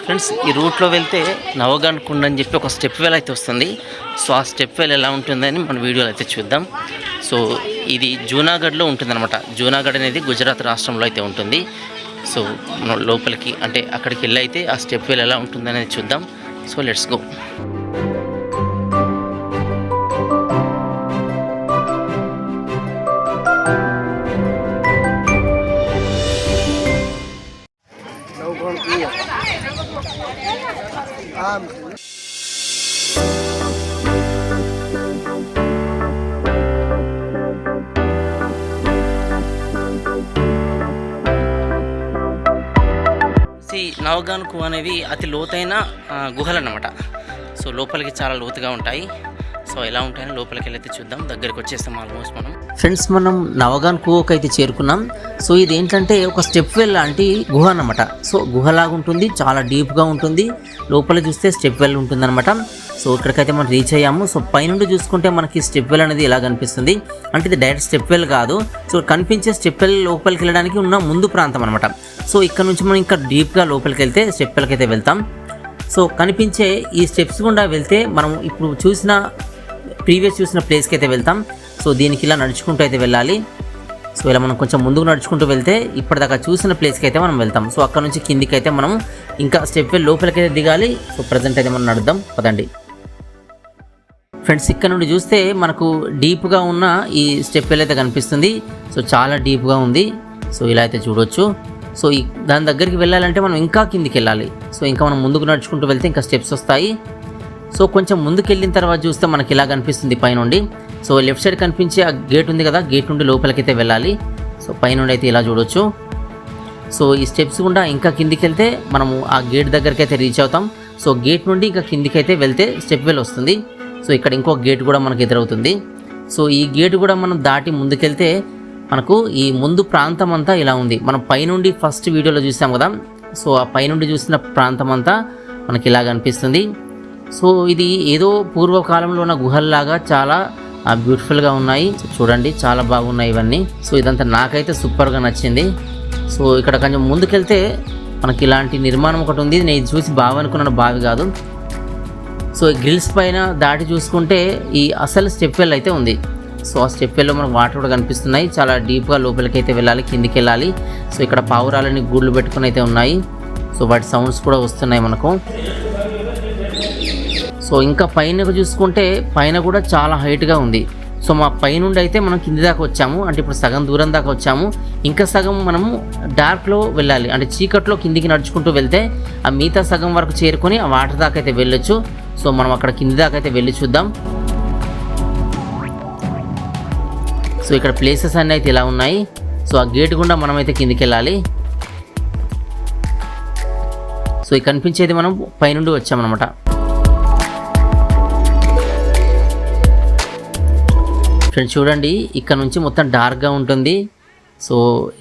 Friends, ఈ రూట్లో వెళ్తే నవగాన్ కుండ్ అని చెప్పి ఒక స్టెప్ వెల్ అయితే వస్తుంది. సో ఆ స్టెప్ వెల్ ఎలా ఉంటుందని మన వీడియోలో అయితే చూద్దాం. సో ఇది జూనాగఢ్లో ఉంటుందన్నమాట. జూనాగఢ్ అనేది గుజరాత్ రాష్ట్రంలో అయితే ఉంటుంది. సో మనం లోపలికి అంటే అక్కడికి వెళ్ళి అయితే ఆ స్టెప్ వెల్ ఎలా ఉంటుందనేది చూద్దాం. So let's go. నవగాన్ కువ అనేవి అతి లోతైన గుహలు అన్నమాట. సో లోపలికి చాలా లోతుగా ఉంటాయి. సో ఎలా ఉంటాయని లోపలికి వెళ్ళైతే చూద్దాం. దగ్గరికి వచ్చేస్తాం ఆల్మోస్ట్ మనం. ఫ్రెండ్స్, మనం నవగాన్ కువకి అయితే చేరుకున్నాం. సో ఇది ఏంటంటే ఒక స్టెప్ వెల్ లాంటి గుహ అన్నమాట. సో గుహలాగా ఉంటుంది, చాలా డీప్గా ఉంటుంది. లోపల చూస్తే స్టెప్ వెల్ ఉంటుందన్నమాట. సో ఇక్కడికైతే మనం రీచ్ అయ్యాము. సో పైనుండి చూసుకుంటే మనకి స్టెప్ వెల్ అనేది ఇలా కనిపిస్తుంది. అంటే ఇది డైరెక్ట్ స్టెప్ వెల్ కాదు. సో కనిపించే స్టెప్ వెల్ లోపలికి వెళ్ళడానికి ఉన్న ముందు ప్రాంతం అనమాట. సో ఇక్కడ నుంచి మనం ఇంకా డీప్గా లోపలికి వెళ్తే స్టెప్ వెల్కి అయితే వెళ్తాం. సో కనిపించే ఈ స్టెప్స్ గుండా వెళ్తే మనం ఇప్పుడు ప్రీవియస్ చూసిన ప్లేస్కి అయితే వెళ్తాం. సో దీనికి ఇలా నడుచుకుంటూ అయితే వెళ్ళాలి. సో ఇలా మనం కొంచెం ముందుకు నడుచుకుంటూ వెళ్తే ఇప్పటిదాకా చూసిన ప్లేస్కి అయితే మనం వెళ్తాం. సో అక్కడ నుంచి కిందికి అయితే మనం ఇంకా స్టెప్ వెల్ లోపలికి అయితే దిగాలి. సో ప్రజెంట్ అయితే మనం నడుద్దాం పదండి. ఫ్రెండ్స్, ఇక్కడ నుండి చూస్తే మనకు డీప్గా ఉన్న ఈ స్టెప్ వెల్ అయితే కనిపిస్తుంది. సో చాలా డీప్గా ఉంది. సో ఇలా అయితే చూడవచ్చు. సో దాని దగ్గరికి వెళ్ళాలంటే మనం ఇంకా కిందికి వెళ్ళాలి. సో ఇంకా మనం ముందుకు నడుచుకుంటూ వెళ్తే ఇంకా స్టెప్స్ వస్తాయి. సో కొంచెం ముందుకు వెళ్ళిన తర్వాత చూస్తే మనకి ఇలా కనిపిస్తుంది పైనుండి. సో లెఫ్ట్ సైడ్ కనిపించే ఆ గేట్ ఉంది కదా, గేట్ నుండి లోపలికైతే వెళ్ళాలి. సో పైనుండి అయితే ఇలా చూడవచ్చు. సో ఈ స్టెప్స్ గుండా ఇంకా కిందికి వెళ్తే మనము ఆ గేట్ దగ్గరికి అయితే రీచ్ అవుతాం. సో గేట్ నుండి ఇంకా కిందికి అయితే వెళ్తే స్టెప్ వెల్ వస్తుంది. సో ఇక్కడ ఇంకో గేట్ కూడా మనకు ఎదురవుతుంది. సో ఈ గేట్ కూడా మనం దాటి ముందుకెళ్తే మనకు ఈ ముందు ప్రాంతం అంతా ఇలా ఉంది. మనం పైనుండి ఫస్ట్ వీడియోలో చూసాం కదా. సో ఆ పైనుండి చూసిన ప్రాంతం అంతా మనకి ఇలా కనిపిస్తుంది. సో ఇది ఏదో పూర్వకాలంలో ఉన్న గుహల్లాగా చాలా బ్యూటిఫుల్గా ఉన్నాయి. చూడండి, చాలా బాగున్నాయి ఇవన్నీ. సో ఇదంతా నాకైతే సూపర్గా నచ్చింది. సో ఇక్కడ కొంచెం ముందుకెళ్తే మనకి ఇలాంటి నిర్మాణం ఒకటి ఉంది. నేను చూసి బావి అనుకున్నాను, బావి కాదు. సో ఈ గ్రిల్స్ పైన దాటి చూసుకుంటే ఈ అసలు స్టెప్ వెల్ అయితే ఉంది. సో ఆ స్టెప్ వెల్లో మనకు వాటర్ కూడా కనిపిస్తున్నాయి. చాలా డీప్గా లోపలికి అయితే వెళ్ళాలి, కిందికి వెళ్ళాలి. సో ఇక్కడ పావురాలని గూళ్ళు పెట్టుకుని అయితే ఉన్నాయి. సో వాటి సౌండ్స్ కూడా వస్తున్నాయి మనకు. సో ఇంకా పైన చూసుకుంటే పైన కూడా చాలా హైట్గా ఉంది. సో మా పైనుండి అయితే మనం కింది దాకా వచ్చాము. అంటే ఇప్పుడు సగం దూరం దాకా వచ్చాము. ఇంకా సగం మనము డార్క్లో వెళ్ళాలి. అంటే చీకట్లో కిందికి నడుచుకుంటూ వెళ్తే ఆ మిగతా సగం వరకు చేరుకొని ఆ వాటర్ దాకా అయితే వెళ్ళొచ్చు. సో మనం అక్కడ కింది దాకా అయితే వెళ్ళి చూద్దాం. సో ఇక్కడ ప్లేసెస్ అన్నీ అయితే ఇలా ఉన్నాయి. సో ఆ గేట్ గుండా మనం అయితే కిందికి వెళ్ళాలి. సో ఇది కనిపించేది మనం పైనుండి వచ్చామన్నమాట. ఫ్రెండ్స్ చూడండి, ఇక్కడ నుంచి మొత్తం డార్క్గా ఉంటుంది. సో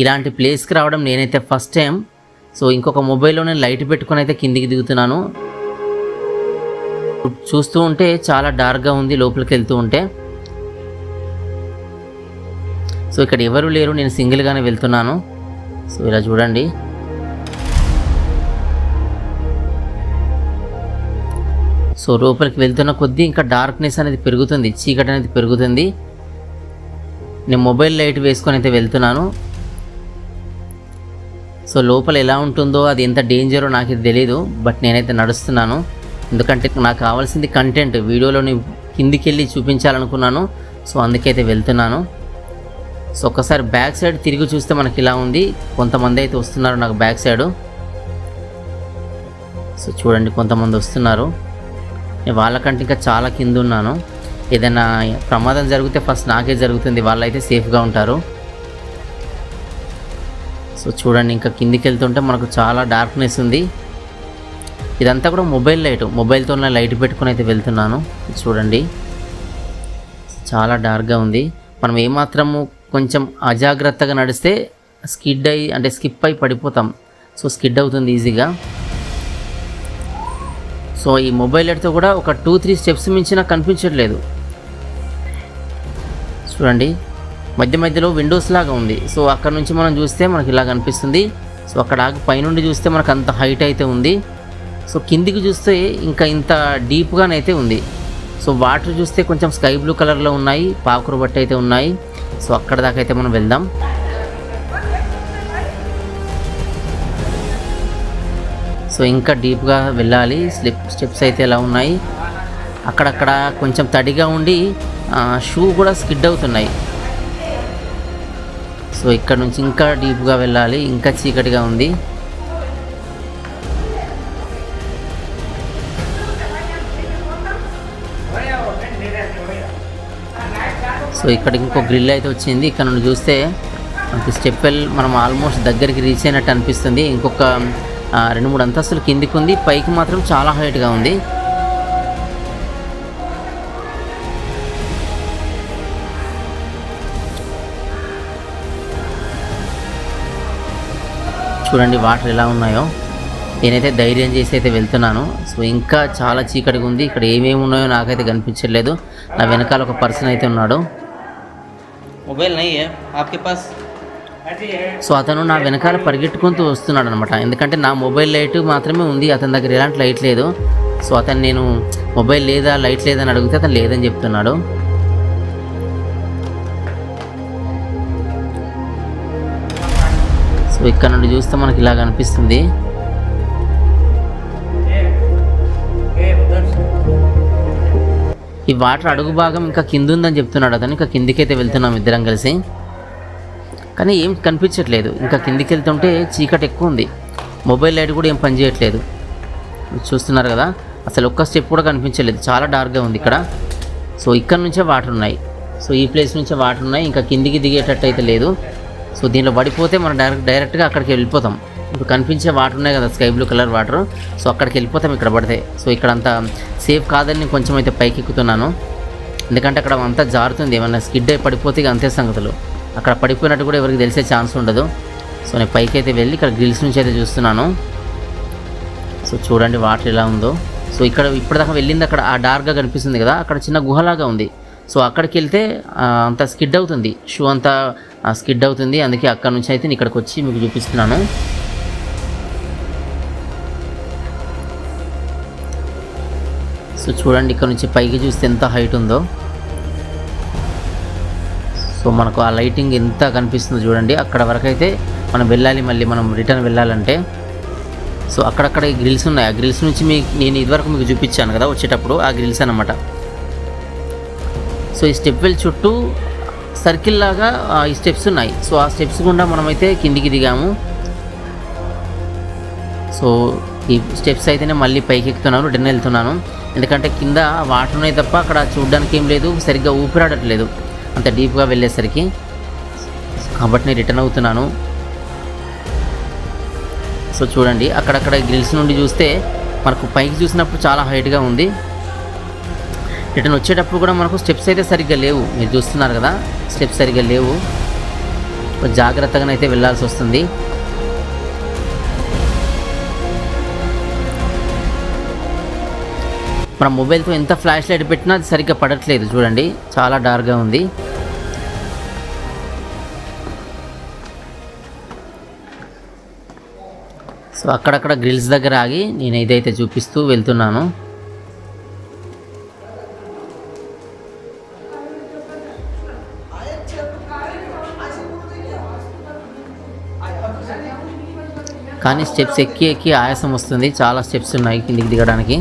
ఇలాంటి ప్లేస్కి రావడం నేనైతే ఫస్ట్ టైం. సో ఇంకొక మొబైల్లో నేను లైట్ పెట్టుకొని అయితే కిందికి దిగుతున్నాను. చూస్తూ ఉంటే చాలా డార్క్గా ఉంది లోపలికి వెళ్తూ ఉంటే. సో ఇక్కడ ఎవరు లేరు, నేను సింగిల్గానే వెళ్తున్నాను. సో ఇలా చూడండి. సో లోపలికి వెళ్తున్న కొద్దీ ఇంకా డార్క్నెస్ అనేది పెరుగుతుంది, చీకటి అనేది పెరుగుతుంది. నేను మొబైల్ లైట్ వేసుకొని అయితే వెళ్తున్నాను. సో లోపల ఎలా ఉంటుందో, అది ఎంత డేంజరో నాకు ఇది తెలీదు. బట్ నేనైతే నడుస్తున్నాను, ఎందుకంటే నాకు కావాల్సింది కంటెంట్. వీడియోలోని కిందికి వెళ్ళి చూపించాలనుకున్నాను. సో అందుకైతే వెళ్తున్నాను. సో ఒక్కసారి బ్యాక్ సైడ్ తిరిగి చూస్తే మనకి ఇలా ఉంది. కొంతమంది అయితే వస్తున్నారు నాకు బ్యాక్ సైడు. సో చూడండి, కొంతమంది వస్తున్నారు. నేను వాళ్ళకంటే ఇంకా చాలా కింద ఉన్నాను. ఏదైనా ప్రమాదం జరిగితే ఫస్ట్ నాకే జరుగుతుంది, వాళ్ళైతే సేఫ్గా ఉంటారు. సో చూడండి, ఇంకా కిందికి వెళ్తుంటే మనకు చాలా డార్క్నెస్ ఉంది. ఇదంతా కూడా మొబైల్ లైట్, మొబైల్తో లైట్ పెట్టుకుని అయితే వెళ్తున్నాను. చూడండి, చాలా డార్క్గా ఉంది. మనం ఏమాత్రము కొంచెం అజాగ్రత్తగా నడిస్తే స్కిప్ అయి పడిపోతాం. సో స్కిడ్ అవుతుంది ఈజీగా. సో ఈ మొబైల్ లైట్తో కూడా ఒక 2-3 స్టెప్స్ మించి నాకు కనిపించట్లేదు. చూడండి, మధ్య మధ్యలో విండోస్ లాగా ఉంది. సో అక్కడ నుంచి మనం చూస్తే మనకి ఇలా కనిపిస్తుంది. సో అక్కడ పైనుండి చూస్తే మనకు అంత హైట్ అయితే ఉంది. సో కిందికి చూస్తే ఇంకా ఇంత డీప్గానైతే ఉంది. సో వాటర్ చూస్తే కొంచెం స్కై బ్లూ కలర్లో ఉన్నాయి, పాకురు బట్టి అయితే ఉన్నాయి. సో అక్కడ దాకా అయితే మనం వెళ్దాం. సో ఇంకా డీప్గా వెళ్ళాలి. స్టెప్స్ అయితే ఎలా ఉన్నాయి, అక్కడక్కడ కొంచెం తడిగా ఉండి షూ కూడా స్కిడ్ అవుతున్నాయి. సో ఇక్కడ నుంచి ఇంకా డీప్గా వెళ్ళాలి, ఇంకా చీకటిగా ఉంది. సో ఇక్కడ ఇంకో గ్రిల్ అయితే వచ్చింది. ఇక్కడ నుండి చూస్తే మనకి స్టెప్ వెల్ మనం ఆల్మోస్ట్ దగ్గరికి రీచ్ అయినట్టు అనిపిస్తుంది. ఇంకొక 2-3 అంతస్తులు కిందికి ఉంది, పైకి మాత్రం చాలా హైట్గా ఉంది. చూడండి వాటర్ ఎలా ఉన్నాయో. నేనైతే ధైర్యం చేసి అయితే వెళ్తున్నాను. సో ఇంకా చాలా చీకటిగా ఉంది. ఇక్కడ ఏమేమి ఉన్నాయో నాకైతే కనిపించట్లేదు. నా వెనకాల ఒక పర్సన్ అయితే ఉన్నాడు. మొబైల్ నహీ హై ఆప్కే పాస్. సో అతను నా వెనకాల పరిగెట్టుకుంటూ వస్తున్నాడు అనమాట. ఎందుకంటే నా మొబైల్ లైట్ మాత్రమే ఉంది, అతని దగ్గర ఎలాంటి లైట్ లేదు. సో అతను నేను మొబైల్ లేదా లైట్ లేదని అడిగితే అతను లేదని చెప్తున్నాడు. సో ఇక్కడ నుండి చూస్తే మనకి ఇలా కనిపిస్తుంది. ఈ వాటర్ అడుగు భాగం ఇంకా కింద ఉందని చెప్తున్నాడు అతను. ఇంకా కిందికైతే వెళ్తున్నాం ఇద్దరం కలిసి, కానీ ఏం కనిపించట్లేదు. ఇంకా కిందికి వెళ్తుంటే చీకటి ఎక్కువ ఉంది, మొబైల్ లైట్ కూడా ఏం పనిచేయట్లేదు. చూస్తున్నారు కదా, అసలు ఒక్క స్టెప్ కూడా కనిపించలేదు, చాలా డార్క్గా ఉంది ఇక్కడ. సో ఇక్కడ నుంచే వాటర్ ఉన్నాయి. సో ఈ ప్లేస్ నుంచే వాటర్ ఉన్నాయి, ఇంకా కిందికి దిగేటట్టు అయితే లేదు. సో దీనిలో పడిపోతే మనం డైరెక్ట్గా అక్కడికి వెళ్ళిపోతాం. ఇప్పుడు కనిపించే వాటర్ ఉన్నాయి కదా, sky blue colour water. So అక్కడికి వెళ్ళిపోతాం ఇక్కడ పడితే. సో ఇక్కడ అంతా సేఫ్ కాదని నేను కొంచెం అయితే పైకి ఎక్కుతున్నాను, ఎందుకంటే అక్కడ అంతా జారుతుంది. ఏమన్నా స్కిడ్ అయి పడిపోతే ఇక అంతే సంగతులు. అక్కడ పడిపోయినట్టు కూడా ఎవరికి తెలిసే ఛాన్స్ ఉండదు. సో నేను పైకి అయితే వెళ్ళి ఇక్కడ గ్రిల్స్ నుంచి అయితే చూస్తున్నాను. సో చూడండి వాటర్ ఎలా ఉందో. సో ఇక్కడ ఇప్పటిదాకా వెళ్ళింది అక్కడ ఆ డార్క్గా కనిపిస్తుంది కదా, అక్కడ చిన్న గుహలాగా ఉంది. సో అక్కడికి వెళ్తే అంత స్కిడ్ అవుతుంది, షూ అంతా స్కిడ్ అవుతుంది. అందుకే అక్కడ నుంచి అయితే నేను ఇక్కడికి వచ్చి మీకు చూపిస్తున్నాను. సో చూడండి ఇక్కడ నుంచి పైకి చూస్తే ఎంత హైట్ ఉందో. సో మనకు ఆ లైటింగ్ ఎంత కనిపిస్తుందో చూడండి. అక్కడ వరకు అయితే మనం వెళ్ళాలి, మళ్ళీ మనం రిటర్న్ వెళ్ళాలంటే. సో అక్కడక్కడ ఈ గ్రిల్స్ ఉన్నాయి. ఆ గ్రిల్స్ నుంచి నేను ఇదివరకు మీకు చూపించాను కదా వచ్చేటప్పుడు, ఆ గ్రిల్స్ అన్నమాట. సో ఈ స్టెప్ వెల్ చుట్టూ సర్కిల్ లాగా ఈ స్టెప్స్ ఉన్నాయి. సో ఆ స్టెప్స్ గుండా మనమైతే కిందికి దిగాము. సో ఈ స్టెప్స్ అయితేనే మళ్ళీ పైకి ఎక్కుతున్నాను, రిటర్న్ వెళ్తున్నాను. ఎందుకంటే కింద వాటర్ ఉన్నాయి తప్ప అక్కడ చూడడానికి ఏం లేదు, సరిగ్గా ఊపిరాడట్లేదు అంత డీప్గా వెళ్ళేసరికి. కాబట్టి నేను రిటర్న్ అవుతున్నాను. సో చూడండి అక్కడక్కడ గ్రిల్స్ నుండి చూస్తే మనకు పైకి చూసినప్పుడు చాలా హైట్గా ఉంది. రిటర్న్ వచ్చేటప్పుడు కూడా మనకు స్టెప్స్ అయితే సరిగ్గా లేవు, మీరు చూస్తున్నారు కదా, స్టెప్స్ సరిగ్గా లేవు. జాగ్రత్తగానైతే వెళ్ళాల్సి వస్తుంది. మన మొబైల్తో ఎంత ఫ్లాష్ లైట్ పెట్టినా అది సరిగ్గా పడట్లేదు. చూడండి చాలా డార్క్గా ఉంది. సో అక్కడక్కడ గ్రిల్స్ దగ్గర ఆగి నేను ఇదైతే చూపిస్తూ వెళ్తున్నాను. కానీ స్టెప్స్ ఎక్కి ఎక్కి ఆయాసం వస్తుంది, చాలా స్టెప్స్ ఉన్నాయి కిందికి దిగడానికి.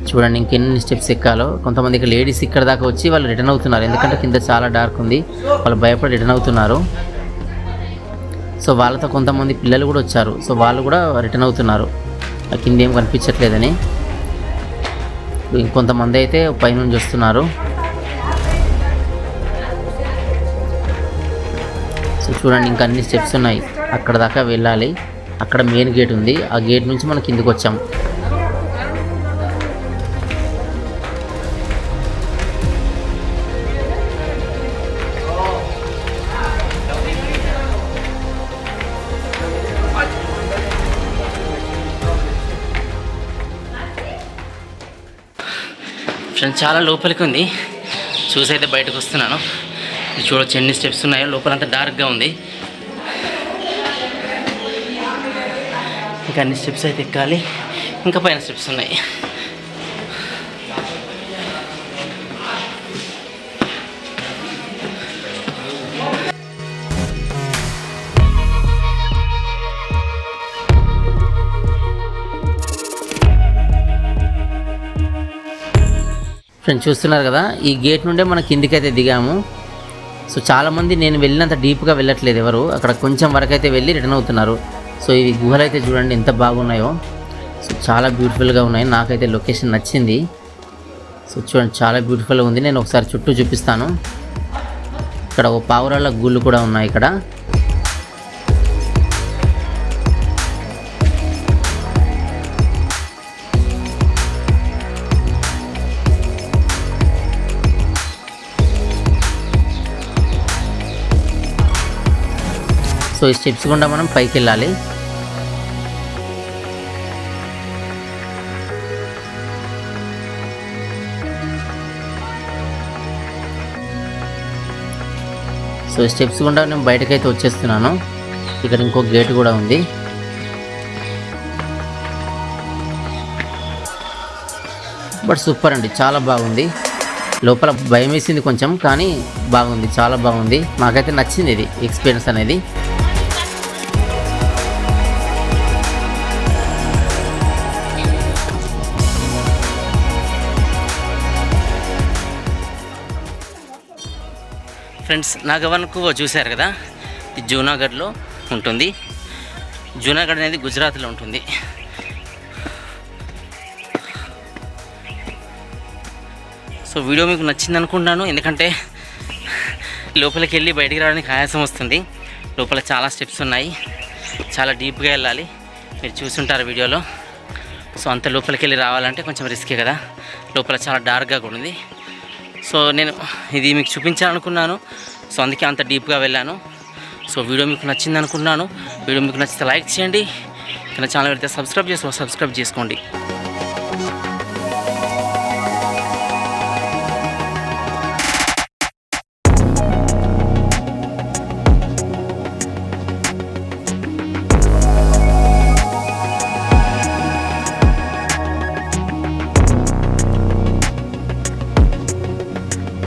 చూడండి ఇంకెన్ని స్టెప్స్ ఎక్కాలో. కొంతమందికి లేడీస్ ఇక్కడ దాకా వచ్చి వాళ్ళు రిటర్న్ అవుతున్నారు, ఎందుకంటే కింద చాలా డార్క్ ఉంది, వాళ్ళు భయపడి రిటర్న్ అవుతున్నారు. సో వాళ్ళతో కొంతమంది పిల్లలు కూడా వచ్చారు, సో వాళ్ళు కూడా రిటర్న్ అవుతున్నారు కింద ఏం కనిపించట్లేదని. ఇంకొంతమంది అయితే పైనుంచి వస్తున్నారు. సో చూడండి ఇంకా అన్ని స్టెప్స్ ఉన్నాయి, అక్కడ దాకా వెళ్ళాలి. అక్కడ మెయిన్ గేట్ ఉంది, ఆ గేట్ నుంచి మనం కిందికి వచ్చాం. ఫ్రెండ్స్ చాలా లోపలికి ఉంది, చూసైతే బయటకు వస్తున్నాను. చూడొచ్చు ఎన్ని స్టెప్స్ ఉన్నాయో, లోపలంతా డార్క్గా ఉంది. ఇంకా అన్ని స్టెప్స్ అయితే ఎక్కాలి, ఇంకా పైన స్టెప్స్ ఉన్నాయి. ఫ్రెండ్స్ చూస్తున్నారు కదా, ఈ గేట్ నుండే మనం కిందికైతే దిగాము. సో చాలామంది నేను వెళ్ళినంత డీప్గా వెళ్ళట్లేదు ఎవరు, అక్కడ కొంచెం వరకు అయితే వెళ్ళి రిటర్న్ అవుతున్నారు. సో ఈ గుహలు అయితే చూడండి ఎంత బాగున్నాయో. సో చాలా బ్యూటిఫుల్గా ఉన్నాయి, నాకైతే లొకేషన్ నచ్చింది. సో చూడండి చాలా బ్యూటిఫుల్గా ఉంది. నేను ఒకసారి చుట్టూ చూపిస్తాను. ఇక్కడ ఒక పావురాళ్ళ గుళ్ళు కూడా ఉన్నాయి ఇక్కడ. సో ఈ స్టెప్స్ గుండా మనం పైకి వెళ్ళాలి. సో ఈ స్టెప్స్ గుండా నేను బయటకైతే వచ్చేస్తున్నాను. ఇక్కడ ఇంకో గేట్ కూడా ఉంది. బట్ సూపర్ అండి, చాలా బాగుంది. లోపల భయం వేసింది కొంచెం, కానీ బాగుంది, చాలా బాగుంది. నాకైతే నచ్చింది ఇది ఎక్స్పీరియన్స్ అనేది. ఫ్రెండ్స్ నాగవన్ కువా చూశారు కదా, ఇది జూనాగఢ్లో ఉంటుంది. జూనాగఢ్ అనేది గుజరాత్లో ఉంటుంది. సో వీడియో మీకు నచ్చింది అనుకుంటున్నాను, ఎందుకంటే లోపలికి వెళ్ళి బయటికి రావడానికి ఆయాసం వస్తుంది. లోపల చాలా స్టెప్స్ ఉన్నాయి, చాలా డీప్గా వెళ్ళాలి, మీరు చూసుంటారు వీడియోలో. సో అంత లోపలికి వెళ్ళి రావాలంటే కొంచెం రిస్కే కదా, లోపల చాలా డార్క్గా కూడా ఉంది. సో నేను ఇది మీకు చూపించాలనుకున్నాను, సో అందుకే అంత డీప్గా వెళ్ళాను. సో వీడియో మీకు నచ్చింది అనుకున్నాను. వీడియో మీకు నచ్చితే లైక్ చేయండి, నా ఛానల్ పెడితే సబ్స్క్రైబ్ చేసుకోండి.